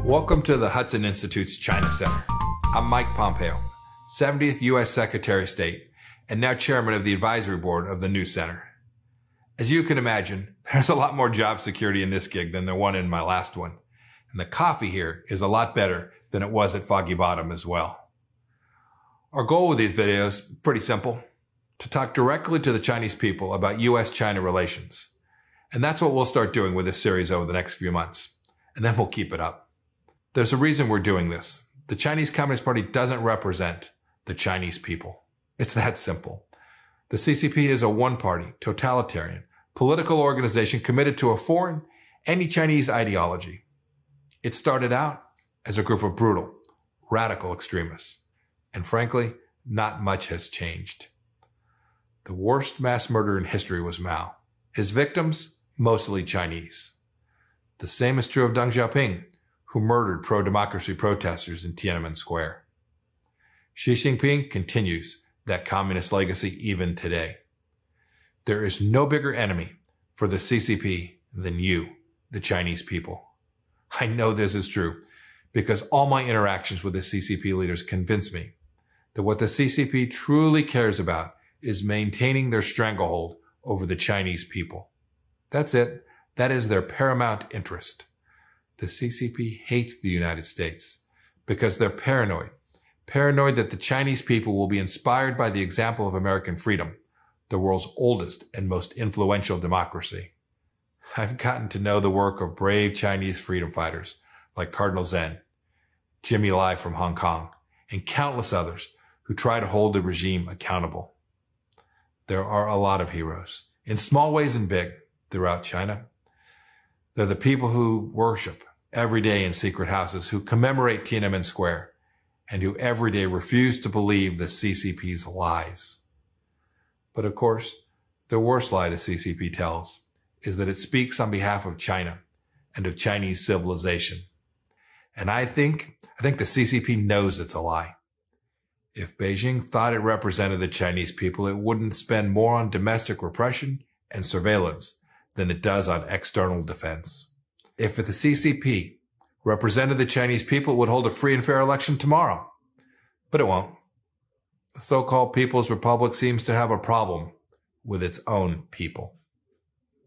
Welcome to the Hudson Institute's China Center. I'm Mike Pompeo, 70th U.S. Secretary of State, and now chairman of the advisory board of the new center. As you can imagine, there's a lot more job security in this gig than there was in my last one. And the coffee here is a lot better than it was at Foggy Bottom as well. Our goal with these videos is pretty simple: to talk directly to the Chinese people about U.S.-China relations. And that's what we'll start doing with this series over the next few months. And then we'll keep it up. There's a reason we're doing this. The Chinese Communist Party doesn't represent the Chinese people. It's that simple. The CCP is a one-party, totalitarian, political organization committed to a foreign, anti-Chinese ideology. It started out as a group of brutal, radical extremists. And frankly, not much has changed. The worst mass murderer in history was Mao. His victims, mostly Chinese. The same is true of Deng Xiaoping, who murdered pro-democracy protesters in Tiananmen Square. Xi Jinping continues that communist legacy even today. There is no bigger enemy for the CCP than you, the Chinese people. I know this is true because all my interactions with the CCP leaders convince me that what the CCP truly cares about is maintaining their stranglehold over the Chinese people. That's it. That is their paramount interest. The CCP hates the United States because they're paranoid that the Chinese people will be inspired by the example of American freedom, the world's oldest and most influential democracy. I've gotten to know the work of brave Chinese freedom fighters like Cardinal Zen, Jimmy Lai from Hong Kong, and countless others who try to hold the regime accountable. There are a lot of heroes, in small ways and big, throughout China. They're the people who worship every day in secret houses, who commemorate Tiananmen Square, and who every day refuse to believe the CCP's lies. But of course, the worst lie the CCP tells is that it speaks on behalf of China and of Chinese civilization. And I think the CCP knows it's a lie. If Beijing thought it represented the Chinese people, it wouldn't spend more on domestic repression and surveillance than it does on external defense. If the CCP represented the Chinese people, it would hold a free and fair election tomorrow. But it won't. The so-called People's Republic seems to have a problem with its own people.